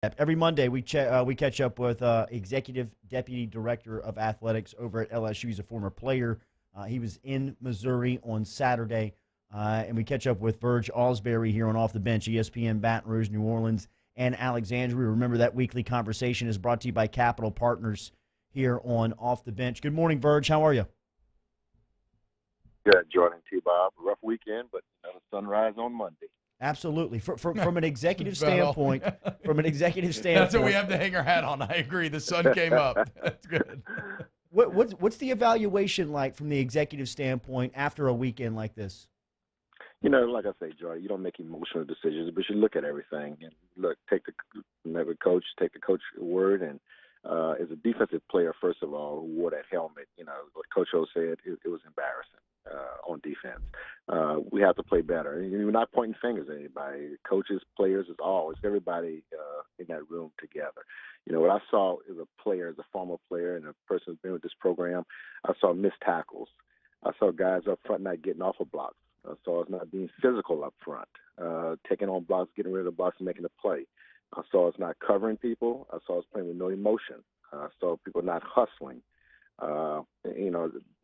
Every Monday, we catch up with Executive Deputy Director of Athletics over at LSU. He's a former player. He was in Missouri on Saturday, and we catch up with Verge Ausberry here on Off the Bench, ESPN Baton Rouge, New Orleans, and Alexandria. Remember that weekly conversation is brought to you by Capital Partners here on Off the Bench. Good morning, Verge. How are you? Good, Jordan T. Bob. Rough weekend, but sunrise on Monday. Absolutely. From an executive About all. standpoint, from an executive That's what we standpoint, have to hang our hat on. I agree. The sun came up. That's good. what's the evaluation like from the executive standpoint after a weekend like this? Like I say, Jordan, you don't make emotional decisions, but you look at everything and look, take the coach, take the coach word, and as a defensive player, first of all, who wore that helmet, what Coach O said, it was embarrassing. On defense, we have to play better. And you're not pointing fingers at anybody. Coaches, players, it's everybody in that room together. What I saw as a player, as a former player, and a person who's been with this program, I saw missed tackles. I saw guys up front not getting off of blocks. I saw us not being physical up front, taking on blocks, getting rid of the blocks, and making a play. I saw us not covering people. I saw us playing with no emotion. I saw people not hustling.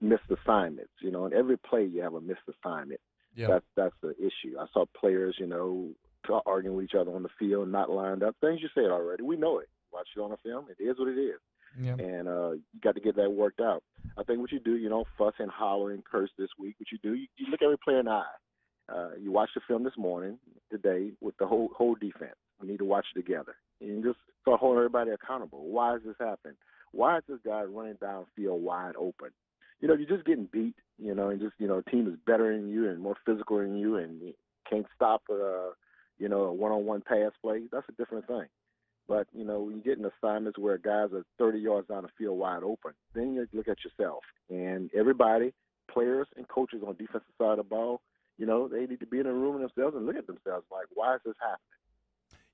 Missed assignments. In every play you have a missed assignment. Yeah. That's the issue. I saw players, arguing with each other on the field, not lined up. Things you said already. We know it. Watch it on the film. It is what it is. Yeah. And you got to get that worked out. I think what you do, you don't fuss and holler and curse this week. What you do, you look every player in the eye. You watch the film this morning, today, with the whole defense. We need to watch it together. And just start holding everybody accountable. Why is this happening? Why is this guy running downfield wide open? You're just getting beat, and just, team is better than you and more physical than you, and you can't stop, a one-on-one pass play. That's a different thing. But, when you get in assignments where guys are 30 yards down the field wide open, then you look at yourself. And everybody, players and coaches on the defensive side of the ball, they need to be in a room themselves and look at themselves like, why is this happening?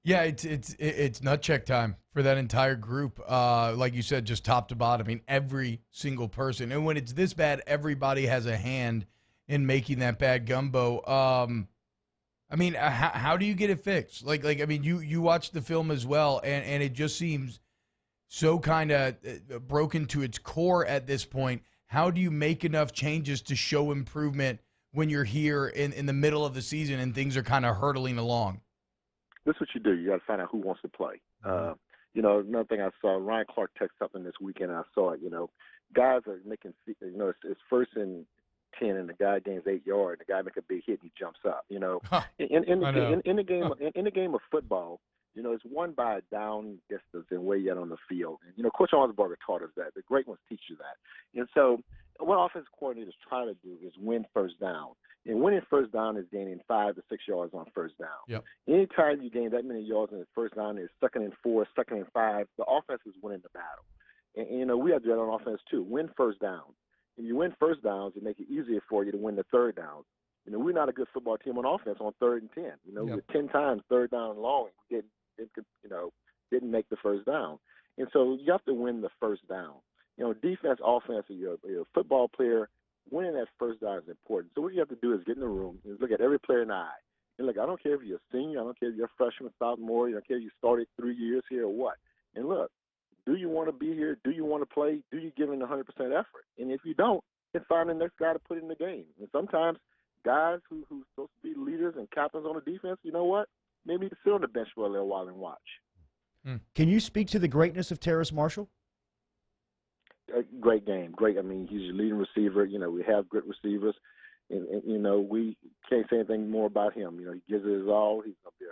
Yeah, it's nut check time for that entire group. Like you said, just top to bottom. I mean, every single person. And when it's this bad, everybody has a hand in making that bad gumbo. How do you get it fixed? You watched the film as well, and it just seems so kind of broken to its core at this point. How do you make enough changes to show improvement when you're here in the middle of the season and things are kind of hurtling along? This is what you do. You got to find out who wants to play. Another thing I saw, Ryan Clark texted something this weekend. I saw it. Guys are making, it's first and 10, and the guy gains 8 yards. The guy make a big hit, and he jumps up. In the game of football, it's won by a down distance and way out on the field. And Coach Ausberry taught us that. The great ones teach you that. And so, what offensive coordinators try to do is win first down. And winning first down is gaining 5 to 6 yards on first down. Yep. Anytime you gain that many yards in the first down, it's 2nd and 4, 2nd and 5, the offense is winning the battle. And we have to do that on offense too. Win first down. If you win first downs, it makes it easier for you to win the third down. We're not a good football team on offense on 3rd and 10. With 10 times third down long, we didn't make the first down. And so you have to win the first down. Defense, offense, you're a football player. Winning that first down is important. So what you have to do is get in the room and look at every player in the eye. And look, I don't care if you're a senior, I don't care if you're a freshman, sophomore, I don't care if you started 3 years here or what. And look, do you want to be here? Do you want to play? Do you give in 100% effort? And if you don't, then find the next guy to put in the game. And sometimes guys who's supposed to be leaders and captains on the defense, you know what? They need to sit on the bench for a little while and watch. Can you speak to the greatness of Terrace Marshall? A great game. Great. I mean, he's your leading receiver. We have good receivers. And we can't say anything more about him. He gives it his all. He's going to be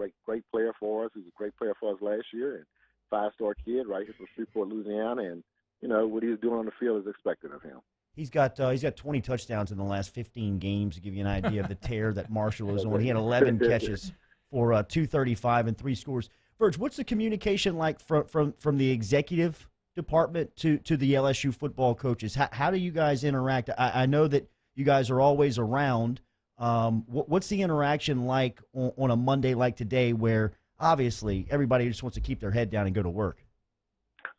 a great player for us. He was a great player for us last year. And 5-star kid right here from Shreveport, Louisiana. And, what he's doing on the field is expected of him. He's got 20 touchdowns in the last 15 games to give you an idea of the tear that Marshall is on. He had 11 catches for 235 and 3 scores. Verge, what's the communication like from the executive department to the LSU football coaches? How do you guys interact? I know that you guys are always around. What's the interaction like on a Monday like today where obviously everybody just wants to keep their head down and go to work?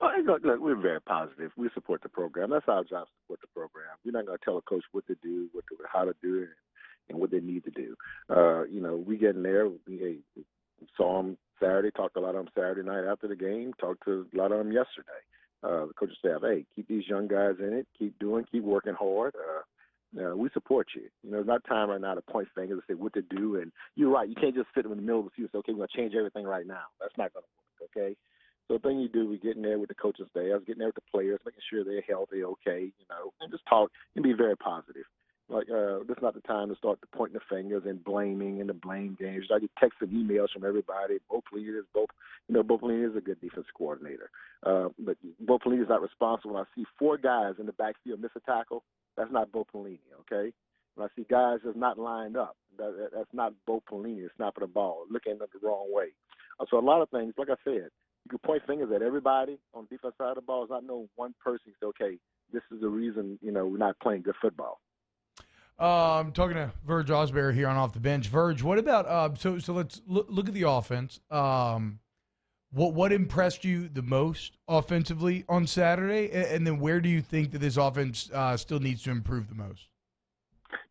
Look, we're very positive. We support the program. That's our job, to support the program. We're not going to tell a coach what to do, how to do it, and what they need to do. We get in there. We saw them Saturday, talked to a lot of them Saturday night after the game, talked to a lot of them yesterday. The coaching staff, hey, keep these young guys in it, keep working hard. We support you. It's not time right now to point fingers and say what to do. And you're right, you can't just sit in the middle of the season and say, okay, we're going to change everything right now. That's not going to work, okay? So the thing you do, we get in there with the coaching staff, getting there with the players, making sure they're healthy, okay, and just talk and be very positive. Like, this is not the time to start pointing the fingers and blaming and the blame games. I get texts and emails from everybody. Bo Pelini is a good defense coordinator. But Bo Pelini is not responsible. When I see 4 guys in the backfield miss a tackle, that's not Bo Pelini, okay? When I see guys that's not lined up, that's not Bo Pelini snapping the ball, looking at it the wrong way. So a lot of things, like I said, you can point fingers at everybody on the defense side of the ball. It's not no one person say, okay, this is the reason, we're not playing good football. I'm talking to Verge Ausberry here on Off the Bench. Verge, what about so let's look at the offense. What impressed you the most offensively on Saturday, and then where do you think that this offense still needs to improve the most?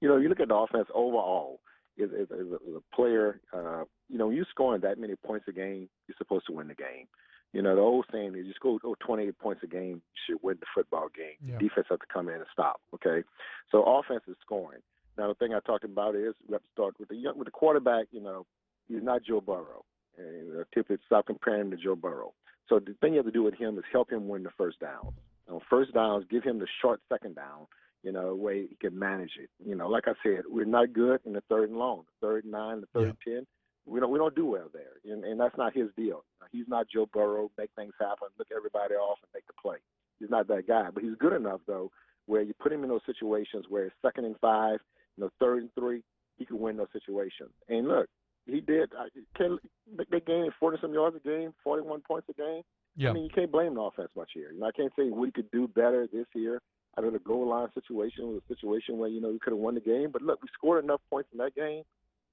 You look at the offense overall. As a player, when you're scoring that many points a game, you're supposed to win the game. The old saying is you score 28 points a game, you should win the football game. Yeah. Defense has to come in and stop, okay? So offense is scoring. Now, the thing I talked about is we have to start with the quarterback, he's not Joe Burrow. And typically stop comparing him to Joe Burrow. So the thing you have to do with him is help him win the first down. On first downs, give him the short second down, where he can manage it. Like I said, we're not good in the third and long, the third and 9, the third and 10. We don't do well there, and that's not his deal. He's not Joe Burrow, make things happen, look everybody off, and make the play. He's not that guy, but he's good enough though, where you put him in those situations where it's 2nd and 5, 3rd and 3, he can win those situations. And look, he did. They gained 40-some yards a game, 41 points a game. Yeah. I mean, you can't blame the offense much here. I can't say we could do better this year. I know the goal line situation was a situation where we could have won the game, but look, we scored enough points in that game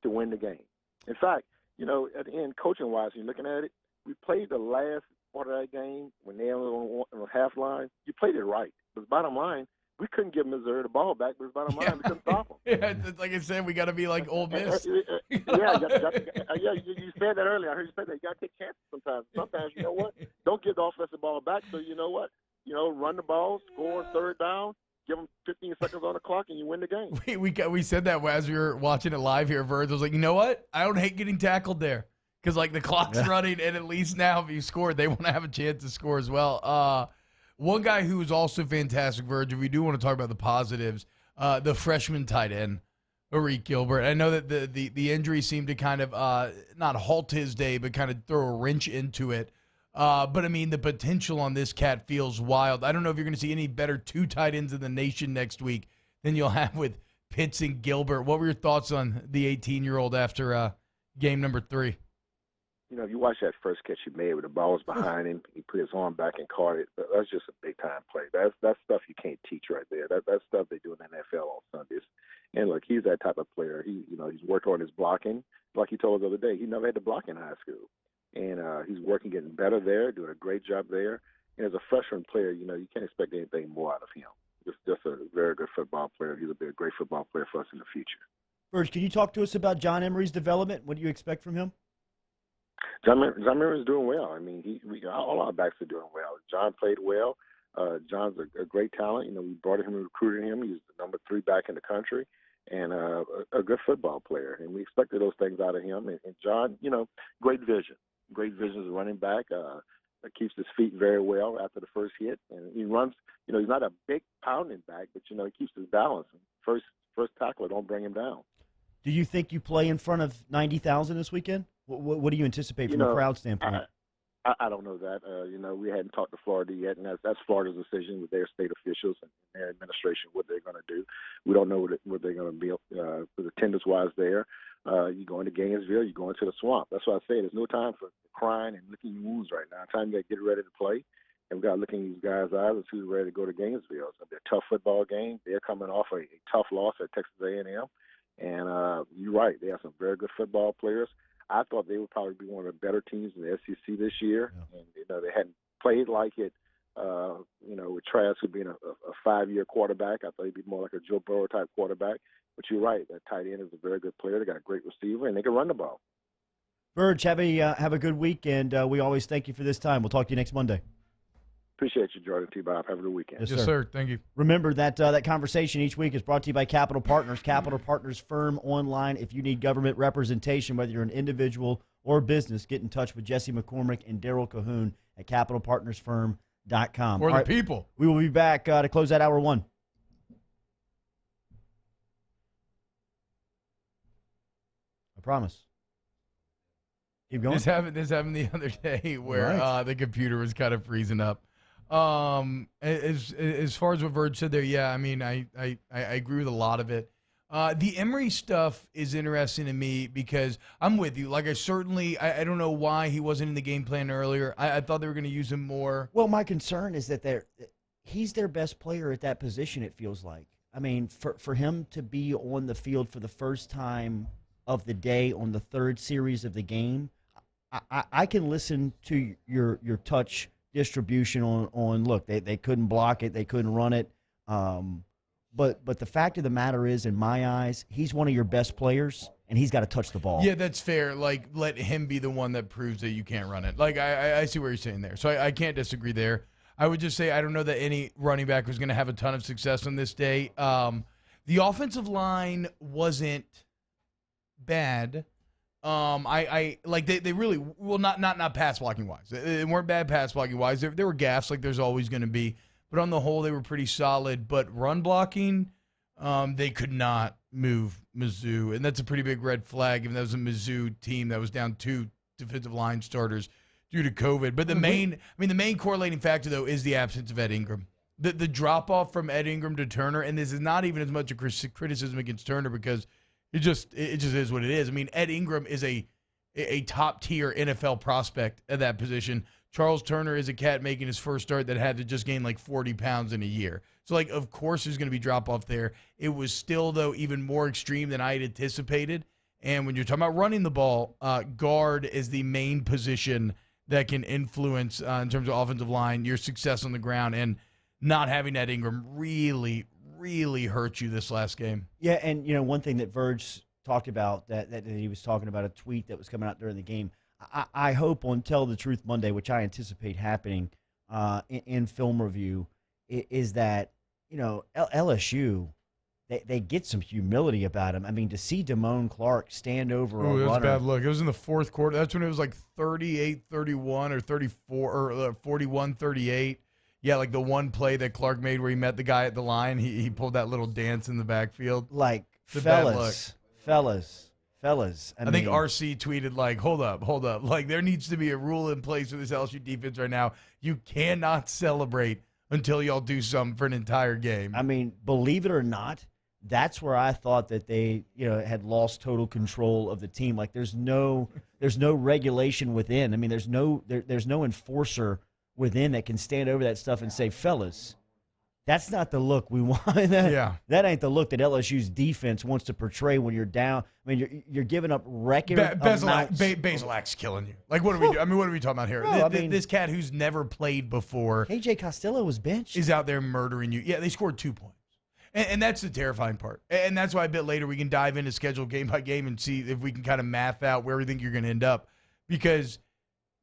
to win the game. In fact, at the end, coaching-wise, you're looking at it, we played the last part of that game when they were on the half line. You played it right. But bottom line, we couldn't give Missouri the ball back, but bottom line, we couldn't stop them. Yeah, like I said, we got to be like Ole Miss. You said that earlier. I heard you say that. You got to take chances sometimes. Sometimes, you know what? Don't give the offensive ball back. So you know what? Run the ball, score 3rd down, give them 15 seconds on the clock, and you win the game. We said that as we were watching it live here, Verge. I was like, you know what? I don't hate getting tackled there because the clock's running, and at least now if you scored, they want to have a chance to score as well. One guy who is also fantastic, Verge, if we do want to talk about the positives, the freshman tight end, Arik Gilbert. I know that the injury seemed to kind of not halt his day, but kind of throw a wrench into it. But, I mean, the potential on this cat feels wild. I don't know if you're going to see any better 2 tight ends in the nation next week than you'll have with Pitts and Gilbert. What were your thoughts on the 18-year-old after game number 3? You watch that first catch he made with the ball was behind him. He put his arm back and caught it. That's just a big-time play. That's stuff you can't teach right there. That's stuff they do in the NFL on Sundays. And, look, he's that type of player. He's worked on his blocking. Like he told us the other day, he never had to block in high school. And he's working, getting better there, doing a great job there. And as a freshman player, you can't expect anything more out of him. Just a very good football player. He'll be a great football player for us in the future. Verge, can you talk to us about John Emery's development? What do you expect from him? John Emery is doing well. I mean, all our backs are doing well. John played well. John's a great talent. We brought him and recruited him. He's the number 3 back in the country and a good football player. And we expected those things out of him. And John, great vision. Great vision as a running back. Keeps his feet very well after the first hit. And he runs, he's not a big pounding back, but, he keeps his balance. First tackler, don't bring him down. Do you think you play in front of 90,000 this weekend? What do you anticipate from a crowd standpoint? I don't know that. We hadn't talked to Florida yet, and that's Florida's decision with their state officials and their administration, what they're going to do. We don't know what they're going to be with attendance-wise there. You go into Gainesville, you go into the swamp. That's why I say there's no time for crying and licking wounds right now. It's time to get ready to play. And we've got to look in these guys' eyes and who's ready to go to Gainesville. It's going to be a tough football game. They're coming off a tough loss at Texas A&M. And you're right, they have some very good football players. I thought they would probably be one of the better teams in the SEC this year. Yeah. And, they hadn't played like it, with Trask being a 5-year quarterback. I thought he'd be more like a Joe Burrow type quarterback. But you're right, that tight end is a very good player. They got a great receiver, and they can run the ball. Verge, have a good week, and we always thank you for this time. We'll talk to you next Monday. Appreciate you, Jordan T-Bob. Have a good weekend. Yes, sir. Thank you. Remember that that conversation each week is brought to you by Capital Partners. Capital Partners firm online. If you need government representation, whether you're an individual or business, get in touch with Jesse McCormick and Daryl Cahoon at capitalpartnersfirm.com. Or the people. We will be back to close out hour one. I promise. Keep going. This happened the other day where the computer was kind of freezing up. As far as what Verge said there, yeah, I mean, I agree with a lot of it. The Emery stuff is interesting to me because I'm with you. Like, I don't know why he wasn't in the game plan earlier. I thought they were going to use him more. Well, my concern is that he's their best player at that position, it feels like. I mean, for him to be on the field for the first time of the day on the third series of the game, I can listen to your touch distribution on look, they couldn't block it, they couldn't run it. But the fact of the matter is, in my eyes, he's one of your best players, and he's got to touch the ball. Yeah, that's fair. Like, let him be the one that proves that you can't run it. Like, I see what you're saying there. So I can't disagree there. I would just say I don't know that any running back was going to have a ton of success on this day. The offensive line wasn't bad. I like they really well not pass blocking wise. They weren't bad pass blocking wise. There were gaffes like there's always going to be, but on the whole they were pretty solid. But run blocking, they could not move Mizzou, and that's a pretty big red flag. Even though it was a Mizzou team that was down 2 defensive line starters due to COVID. But the main correlating factor though is the absence of Ed Ingram. The drop off from Ed Ingram to Turner, and this is not even as much a criticism against Turner because it just is what it is. I mean, Ed Ingram is a top-tier NFL prospect at that position. Charles Turner is a cat making his first start that had to just gain like 40 pounds in a year. So, like, of course there's going to be drop-off there. It was still, though, even more extreme than I had anticipated. And when you're talking about running the ball, guard is the main position that can influence, in terms of offensive line, your success on the ground. And not having Ed Ingram really hurt you this last game. Yeah, and one thing that Verge talked about that he was talking about a tweet that was coming out during the game. I hope on Tell the Truth Monday, which I anticipate happening in film review, is that LSU they get some humility about him. I mean, to see Damone Clark stand over a runner. It was a bad look. It was in the fourth quarter. That's when it was like 38-31 or 34 or 41-38. Yeah, like the one play that Clark made where he met the guy at the line. He pulled that little dance in the backfield. Like, fellas. I think RC tweeted, like, hold up. Like, there needs to be a rule in place for this LSU defense right now. You cannot celebrate until y'all do something for an entire game. I mean, believe it or not, that's where I thought that they, had lost total control of the team. Like, there's no regulation within. I mean, there's no enforcer within that can stand over that stuff and say, fellas, that's not the look we want. That ain't the look that LSU's defense wants to portray when you're down. I mean, you're giving up record amounts. Basilac's killing you. Like, what are we doing? I mean, what are we talking about here? No, this cat who's never played before, KJ Costello was benched, is out there murdering you. Yeah, they scored 2 points. And that's the terrifying part. And that's why a bit later we can dive into schedule game by game and see if we can kind of math out where we think you're going to end up. Because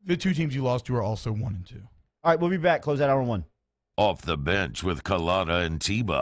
the two teams you lost to are also 1 and 2. All right, we'll be back. Close out hour one. Off the bench with Kalata and T-Bob.